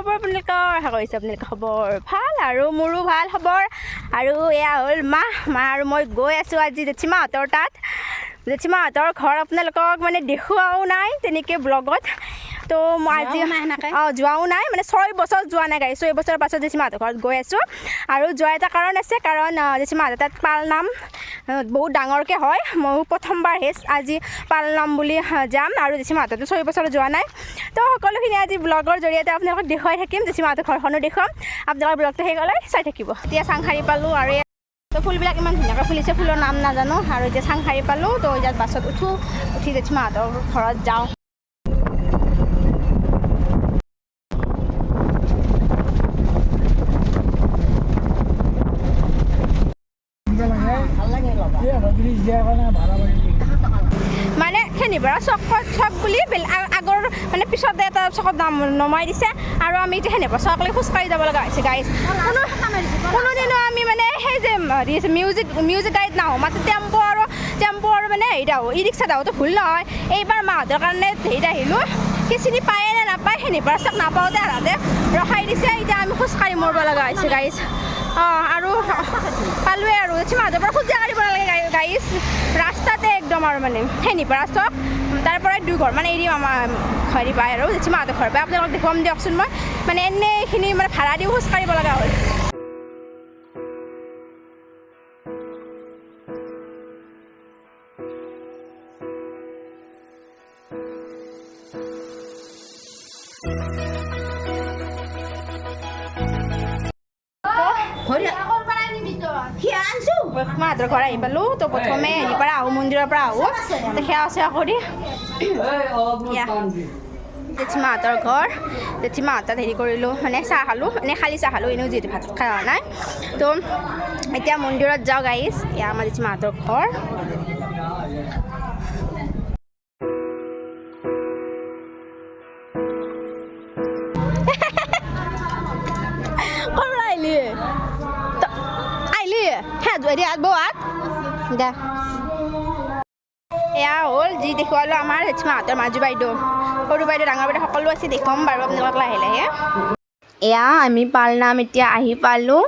খবৰ আপোনালোকৰ আশা কৰিছোঁ আপোনালোকৰ খবৰ ভাল আৰু মোৰো ভাল খবৰ আৰু এয়া হ'ল মা আৰু মই গৈ আছোঁ আজি জেঠীমাহঁতৰ তাত জেঠীমাহঁতৰ ঘৰ আপোনালোকক মানে দেখুৱাও নাই তেনেকৈ ব্লগত তো মই আজি যোৱাও নাই মানে 6 বছৰ যোৱা নাই গাড়ী 6 বছৰৰ পাছত জেঠীমাহঁতৰ ঘৰত গৈ আছোঁ আৰু যোৱা এটা কাৰণ আছে কাৰণ জেঠীমাহঁতৰ তাত পালনাম বহুত ডাঙৰকৈ হয় ময়ো প্ৰথমবাৰহে আজি পালনাম বুলি যাম আৰু জেঠীমাহঁতৰতো 6 বছৰ যোৱা নাই তো সকলোখিনি আজি ব্লগৰ জৰিয়তে আপোনালোকক দেখুৱাই থাকিম জেঠীমাহঁতৰ ঘৰখনো দেখুৱাম আপোনালোকৰ ব্লগটো শেষলৈ চাই থাকিব এতিয়া চাংখাৰী পালোঁ আৰু তো ফুলবিলাক ইমান ধুনীয়াকৈ ফুলিছে ফুলৰ নাম নাজানো আৰু এতিয়া চাংখাৰী পালোঁ তো ইয়াত বাছত উঠি জেঠীমাহঁতৰ ঘৰত যাওঁ মানে খেনিপাৰা চক বুলি আগৰ মানে পিছতে এটা চকত দাম নমাই দিছে আৰু আমি এতিয়া খেনিপাৰা চকলৈ খোজকাঢ়ি যাব লগা হৈছে গাড়ী কোনোদিনো আমি মানে সেই যে মিউজিক গাড়ীত নাহোঁ মাত্ৰ টেম্পো আৰু মানে হেৰিত আহোঁ ই ৰিক্সাত আহোঁতো ভুল নহয় এইবাৰ মাহঁতৰ কাৰণে হেৰিত আহিলোঁ কি চিনি পায়ে নে নাপায় খেনিপাৰা চক নাপাওঁতে আধাতে ৰখাই দিছে এতিয়া আমি খোজকাঢ়ি মৰিব লগা হৈছে গাড়ী আৰু পালোৱে আৰু জেঠীমাহঁতৰ পৰা খোজা কাঢ়িব নালাগে গাড়ী ৰাস্তাতে একদম আৰু মানে খেনিপাৰা চক তাৰ পৰাই 2 ঘৰ মানে এৰিম আমাৰ ঘৰি পায় আৰু জেঠীমাহঁতৰ ঘৰ পায় আপোনালোকক দেখুৱাম দিয়কচোন মই মানে এনেইখিনি মানে ভাড়া দিও খোজ কাঢ়িব লগা হ'ল মাহঁতৰ ঘৰ আহি পালোঁ তো প্ৰথমে হেৰিৰ পৰা আহোঁ মন্দিৰৰ পৰা আহোঁ সেৱা চেৱা কৰি জেঠীমাহঁতৰ ঘৰ জেঠীমাহঁতত হেৰি কৰিলোঁ মানে চাহ খালোঁ এনেই খালী চাহ খালোঁ এনেও যিহেতু ভাত খোৱা নাই তো এতিয়া মন্দিৰত যাওঁ গাইজ এয়া আমাৰ জেঠীমাহঁতৰ ঘৰ দে এয়া হ'ল যি দেখুৱালোঁ আমাৰ জেঠীমাহঁতৰ মাজু বাইদেউ সৰু বাইদেউ ডাঙৰ বাইদেউ সকলো আছে দেখুৱাম বাৰু আপোনালোকক লাহে লাহে এয়া আমি পালনাম এতিয়া আহি পালোঁ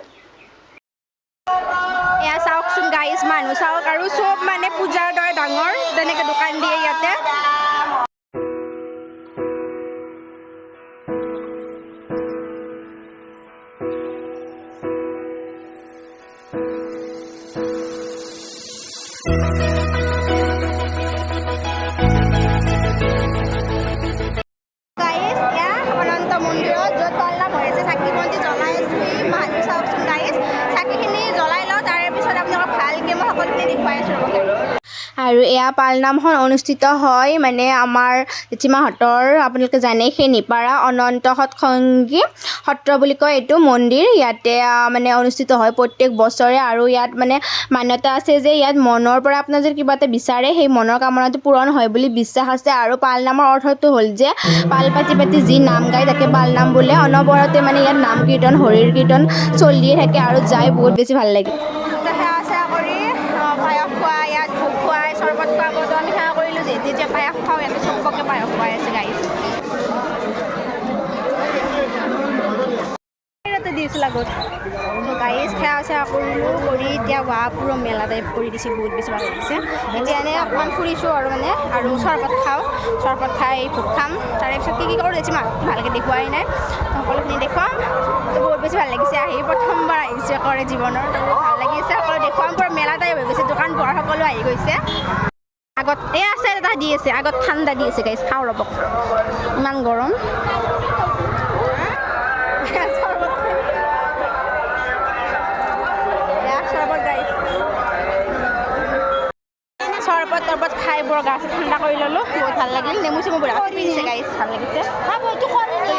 এয়া চাওকচোন গাইজ মানুহ চাওক আৰু চব মানে পূজাৰ দৰে ডাঙৰ তেনেকৈ দোকান দিয়ে ইয়াতে মন্দিৰত য'ত পালনাম হৈ আছে চাকি বন্তি জ্বলাই আছোঁ মানুহ চাওকচোন গাইজ চাকিখিনি জ্বলাই লওঁ তাৰে পিছত আপোনালোকক ভালকৈ মই সকলোখিনি দেখুৱাই আছোঁ আৰু এয়া পালনামখন অনুষ্ঠিত হয় মানে আমাৰ জেঠীমাহঁতৰ আপোনালোকে জানে খেনিপাৰা অনন্ত সৎসংগী সত্ৰ বুলি কয় এইটো মন্দিৰ ইয়াতে মানে অনুষ্ঠিত হয় প্ৰত্যেক বছৰে আৰু ইয়াত মানে মান্যতা আছে যে ইয়াত মনৰ পৰা আপোনাৰ যদি কিবা এটা বিচাৰে সেই মনৰ কামনাটো পূৰণ হয় বুলি বিশ্বাস আছে আৰু পালনামৰ অৰ্থটো হ'ল যে পাল পাতি যি নাম গায় তাকে পালনাম বোলে অনবৰতে মানে ইয়াত নাম কীৰ্তন হৰিৰ কীৰ্তন চলিয়ে থাকে আৰু যাই বহুত বেছি ভাল লাগে সেৱা চেৱা কৰি পায়স খোৱা ইয়াত ভোগ খুৱাই চৰবত খোৱাবতো আমি সেৱা কৰিলোঁ যিহেতু এতিয়া পায়স খাওঁ ইয়াতে চবকে পায়স খুৱাই আছে গাড়ী দিছিলোঁ আগত গাড়ী সেৱা চেৱা কৰিলোঁ কৰি এতিয়া পুৰা মেলা টাইপ কৰি দিছে বহুত বেছি ভাল লাগিছে এতিয়া এনেই অকণমান ফুৰিছোঁ আৰু মানে আৰু চৰবত খাওঁ চৰবত খাই ভোগ খাম তাৰে পিছত কি কৰোঁ জেঠীমাক ভালকৈ দেখুৱাই নাই সকলোখিনি দেখুৱাম তো বহুত বেছি ভাল লাগিছে আহি প্ৰথমবাৰ আহিছে কৰে জীৱনৰ ভাল লাগিছে সকলো দেখুৱাম পুৰা মেলা টাইপ হৈ গৈছে দোকান পোহাৰ সকলো আহি গৈছে আগত এই আছে এটা দি আছে আগত ঠাণ্ডা দি আছে গাইজ খাওঁ ৰ'ব ইমান গৰম চৰবত তৰবত খাই বৰ গা ঠাণ্ডা কৰি ল'লোঁ বহুত ভাল লাগিল নেমু চেমু বুঢ়া পিছে গাইছ ভাল লাগিছে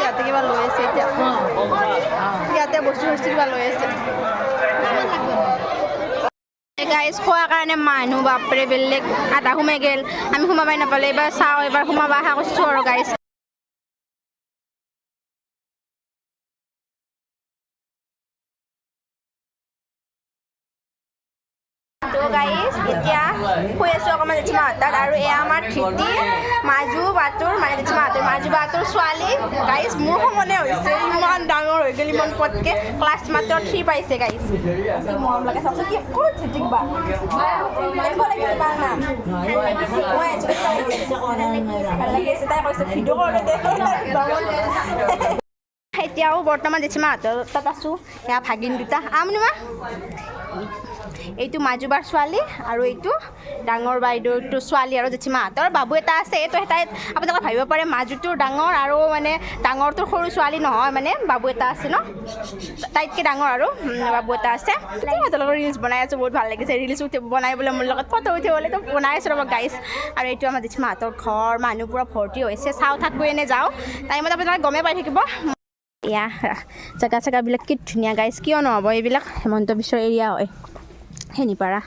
ইয়াতে কিবা লৈ আছে এতিয়া ইয়াতে বস্তু কিবা লৈ আছে গাইজ খোৱাৰ কাৰণে মানুহ বাপৰে বেলেগ আধা সোমাই গ'ল আমি সোমাবাই নাপালোঁ এইবাৰ চাওঁ এইবাৰ সোমাব আশা কৰিছোঁ আৰু গাইজ তো গাইজ এতিয়া শুই আছোঁ অকণমান জেঠীমাহঁতত আৰু এয়া আমাৰ ধৃতি মাজু বাটোৰ মানে জেঠীমাহঁতৰ মাজু বাটোৰ ছোৱালী গাইজ মোৰ সমানে হৈছে ইমান ডাঙৰ হৈ গ'ল ইমান পটকৈ ক্লাছ মাত্ৰ 3 পাইছে গাইজ মৰম লাগে চাওকচোন কি ক'ত ধৃতিক বা এনেকুৱা লাগিছে তাৰ নাম মই ভাল লাগিছে তাই কৈছে ভিডিঅ' কৰোঁতে এতিয়াও বৰ্তমান জেঠীমাহঁতৰ তাত আছোঁ এয়া ভাগিন দুটা আমনিমা এইটো মাজুবাৰ ছোৱালী আৰু এইটো ডাঙৰ বাইদেউটো ছোৱালী আৰু জেঠীমাহঁতৰ বাবু এটা আছে এইটো তাই আপোনালোকে ভাবিব পাৰে মাজুটোৰ ডাঙৰ আৰু মানে ডাঙৰটোৰ সৰু ছোৱালী নহয় মানে বাবু এটা আছে ন তাইতকৈ ডাঙৰ আৰু বাবু এটা আছে সিহঁতৰ লগত ৰিলচ বনাই আছোঁ বহুত ভাল লাগিছে ৰিলচ বনাই বোলে মোৰ লগত ফটো উঠিবলৈ তো বনাই আছোঁ ৰ'ব গাইছ আৰু এইটো আমাৰ জেঠীমাহঁতৰ ঘৰ মানুহ পূৰা ভৰ্তি হৈছে চাওঁ থাক গৈ এনে যাওঁ টাইমত আপোনালোকে গমেই পাই থাকিব এয়া জেগা চেগাবিলাক কি ধুনীয়া গাইছ কিয় নহ'ব এইবিলাক হেমন্ত বিশ্বৰ এৰিয়া হয় হেনিপাৰা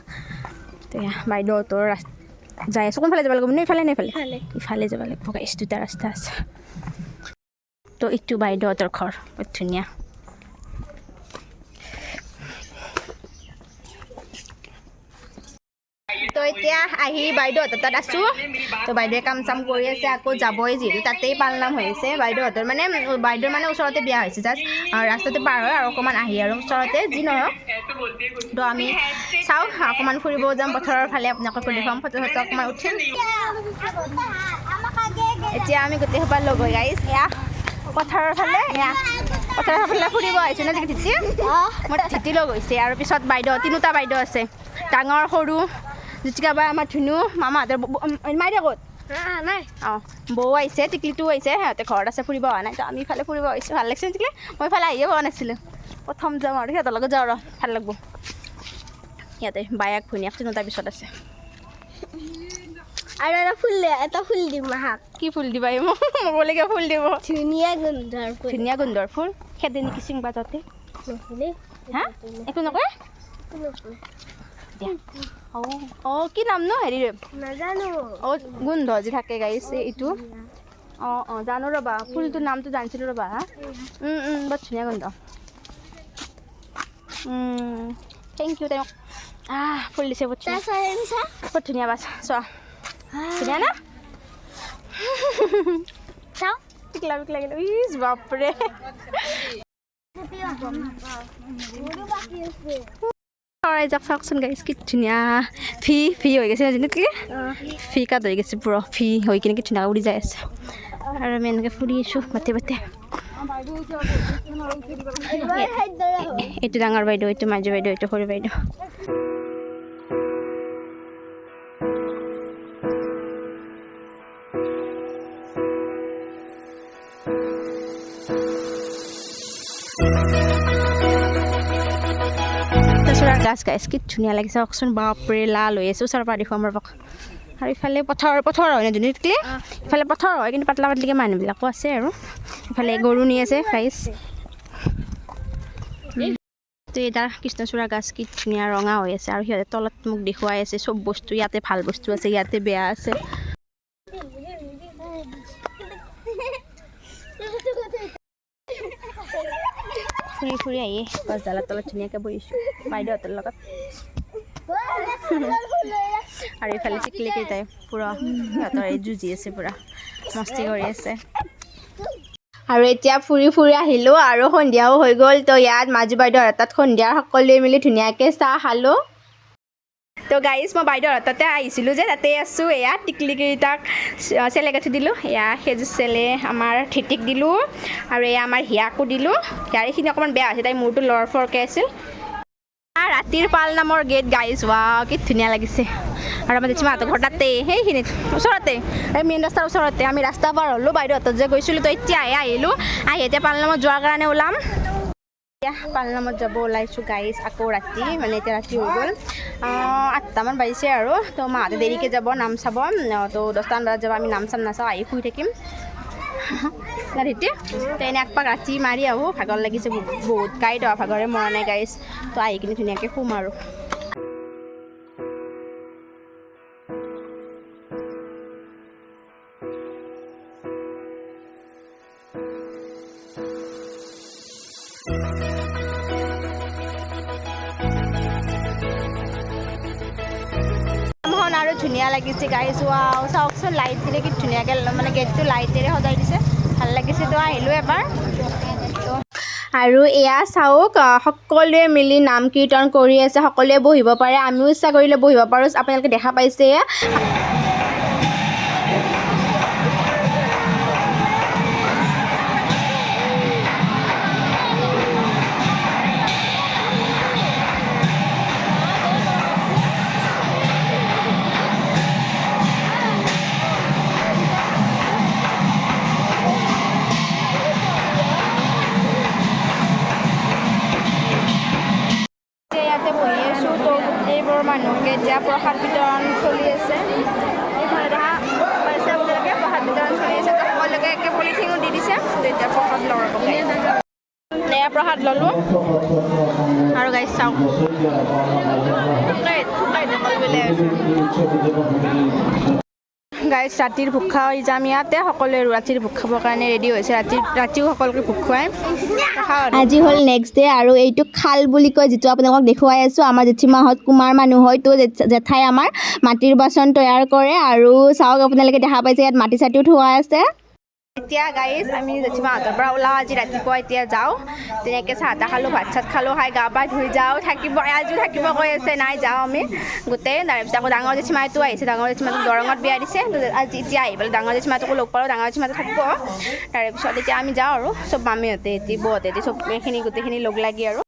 এতিয়া বাইদেউহঁতৰ যাই আছোঁ কোনফালে যাব লাগিব নে ইফালে নে ইফালে যাব লাগিব গাইছ দুটা ৰাস্তা আছে তো এইটো বাইদেউহঁতৰ ঘৰ বহুত ধুনীয়া তো এতিয়া আহি বাইদেউহঁতৰ তাত আছোঁ তো বাইদেৱে কাম চাম কৰি আছে আকৌ যাবই যিহেতু তাতেই পালনাম হৈ আছে বাইদেউহঁতৰ মানে বাইদেউৰ মানে ওচৰতে বিয়া হৈছে জাষ্ট ৰাস্তাতে পাৰ হয় আৰু অকণমান আহি আৰু ওচৰতে যি নহওক তো আমি চাওঁ অকণমান ফুৰিব যাম পথাৰৰ ফালে আপোনালোকক দেখুৱাম ফটো চটো অকণমান উঠিম এতিয়া আমি গোটেইসোপা লগ হৈ গাইছ এয়া পথাৰৰ ফালে এয়া পথাৰৰ ফালে ফুৰিব আহিছোঁ ন ধৃতি মোৰ ধৃতি লগ হৈছে আৰু পিছত বাইদেউ তিনিটা বাইদেউ আছে ডাঙৰ সৰু জুতিকা বা আমাৰ ধুনু মামাহঁতৰ মাইৰে ক'ত নাই অঁ বৌ আহিছে টিকলিটোও আহিছে সিহঁতে ঘৰত আছে ফুৰিব অহা নাই তো আমি ইফালে ফুৰিব আহিছোঁ ভাল লাগিছে টিকলি মই ইফালে আহিয়ে পোৱা নাছিলোঁ প্ৰথম যাম আৰু সিহঁতৰ লগত যাওঁ আৰু ভাল লাগিব সিহঁতে বায়েক ভনীয়েক তিনিটাৰ পিছত আছে আৰু এটা ফুল দিম মাহাক কি ফুল দিবা এই মোক ক'বলগীয়া ফুল দিব ধুনীয়া গোন্ধৰ ফুল খেদে নেকি চিংবা তাতে হা একো নকয় অঁ কি নাম ন হেৰি নাজানো অঁ গোন্ধ যে থাকে গাইছে এইটো অঁ জানো ৰ'বা ফুলটোৰ নামটো জানিছিলোঁ ৰ'বা হা বৰ ধুনীয়া গোন্ধ থেংক ইউ তেওঁক ফুল দিছে বহুত ধুনীয়া বাছ চোৱা ধুনীয়া না চাওঁ পিকলা লাগিল ইছ বাপৰে চৰাই যাক চাওকচোন গাইছ কি ধুনীয়া ফি হৈ গৈছে যেনেকৈ ফি কাট হৈ গৈছে পুৰা ফি হৈ কিনে কি ধুনীয়া উৰি যাই আছে আৰু আমি এনেকৈ ফুৰি আছোঁ বাটে বাটে এইটো ডাঙৰ বাইদেউ এইটো মাজু বাইদেউ এইটো সৰু বাইদেউ গাছ গাইছ কি ধুনীয়া লাগিছে চাওকচোন বাপৰে লাল হৈ আছে ওচৰৰ পৰা দেখুৱাম ৰ'বক আৰু ইফালে পথাৰ হয় ন ধুনীয়াকৈ ইফালে পথাৰ হয় কিন্তু পাতলা পাতলিকৈ মানুহবিলাকো আছে আৰু ইফালে গৰু নি আছে গাইছ তো এটা কৃষ্ণচূড়া গাছ কি ধুনীয়া ৰঙা হৈ আছে আৰু সিহঁতে তলত মোক দেখুৱাই আছে চব বস্তু ইয়াতে ভাল বস্তু আছে ইয়াতে বেয়া আছে ফুৰি আহি গছডালৰ তলত ধুনীয়াকৈ বহিছোঁ বাইদেউহঁতৰ লগত আৰু ইফালে চিকলিকেইটাই পূৰা সিহঁতৰ এই যুঁজি আছে পূৰা মস্তি কৰি আছে আৰু এতিয়া ফুৰি আহিলোঁ আৰু সন্ধিয়াও হৈ গ'ল তো ইয়াত মাজু বাইদেউৰ তাত সন্ধিয়া সকলোৱে মিলি ধুনীয়াকৈ চাহ খালোঁ তো গাইছ মই বাইদেউৰ তাতে আহিছিলোঁ যে তাতে আছোঁ এয়া টিকলিকেইটাক চেলে গাঁঠি দিলোঁ এয়া সেইযোৰ চেলে আমাৰ ধৃতিক দিলোঁ আৰু এয়া আমাৰ হিয়াকো দিলোঁ হিয়াৰ এইখিনি অকণমান বেয়া হৈছে তাই মূৰটো লৰফৰকৈ আছিল ৰাতিৰ পালনামৰ গেট গাইছ কি ধুনীয়া লাগিছে আৰু আমাৰ জেঠীমাহঁতৰ ঘৰ তাতেই সেইখিনিত ওচৰতে এই মেইন ৰাস্তাৰ ওচৰতে আমি ৰাস্তা পাৰ হ'লোঁ বাইদেউহঁতত যে গৈছিলোঁ তো এতিয়াহে আহিলোঁ আহি এতিয়া পালনামত যোৱাৰ কাৰণে ওলাম এতিয়া পালনামত যাব ওলাইছোঁ গাইছ আকৌ ৰাতি মানে এতিয়া ৰাতি হৈ গ'ল 8টামান বাজিছে আৰু তো মাহঁতে দেৰিকৈ যাব নাম চাব তো 10টামান বজাত যাব আমি নাম চাম নাচাওঁ আহি শুই থাকিম ধৃতি তো এনে একপাক ৰাতি মাৰি আহোঁ ভাগৰ লাগিছে বহুত গাড়ী দেৱা ভাগৰে মৰা নাই গাইছ তো আহি কিনে ধুনীয়াকৈ শুম আৰু ধুনীয়া লাগিছে গাইজ ৱাও চাওকচোন লাইটেৰে কি ধুনীয়াকৈ মানে গেটটো লাইটেৰে সজাই দিছে ভাল লাগিছে তো আহিলোঁ এবাৰ আৰু এয়া চাওক সকলোৱে মিলি নাম কীৰ্তন কৰি আছে সকলোৱে বহিব পাৰে আমিও ইচ্ছা কৰিলে বহিব পাৰোঁ আপোনালোকে দেখা পাইছে এয়া ইয়াতে বহি আছোঁ তো গোটেইবোৰ মানুহকে এতিয়া প্ৰসাদ বিতৰণ চলি আছে এইফালে দেখা পাইছে আপোনালোকে প্ৰসাদ বিতৰণ চলি আছে তো সকলোকে একে পলিথিনো দি দিছে তো এতিয়া প্ৰসাদ লগাব এয়া প্ৰসাদ ল'লোঁ আৰু গাইজ চাওক গাইজ ৰাতিৰ ভোগ খাই যাম ইয়াতে সকলোৱে ৰাতিৰ ভোগ খাবৰ কাৰণে ৰেডি হৈছে ৰাতিও সকলোকে ভোগ খুৱাই আজি হ'ল নেক্সট ডে আৰু এইটো খাল বুলি কয় যিটো আপোনালোকক দেখুৱাই আছোঁ আমাৰ জেঠীমাহঁত কুমাৰ মানুহ হয় তো জেঠাই আমাৰ মাটিৰ বাচন তৈয়াৰ কৰে আৰু চাওক আপোনালোকে দেখা পাইছে ইয়াত মাটি চাটিও থোৱা আছে এতিয়া গাইজ আমি জেঠীমাহঁতৰ পৰা ওলাওঁ আজি ৰাতিপুৱা এতিয়া যাওঁ তেনেকৈ চাহ তাহ খালোঁ ভাত চাত খালোঁ খাই গা পা ধুই যাওঁ থাকিব আজিও থাকিব কৈ আছে নাই যাওঁ আমি গোটেই তাৰপিছত আকৌ ডাঙৰ জেঠীমাটো আহিছে ডাঙৰ জেঠীমাটোক দৰঙত বিয়া দিছে আজি এতিয়া আহি পেলাই ডাঙৰ জেঠীমাটোকো লগ পালোঁ ডাঙৰ জেঠীমাটো থাকিব তাৰপিছত এতিয়া আমি যাওঁ আৰু চব মামীহঁতে বৌহঁতে চব এইখিনি গোটেইখিনি লগ লাগি আৰু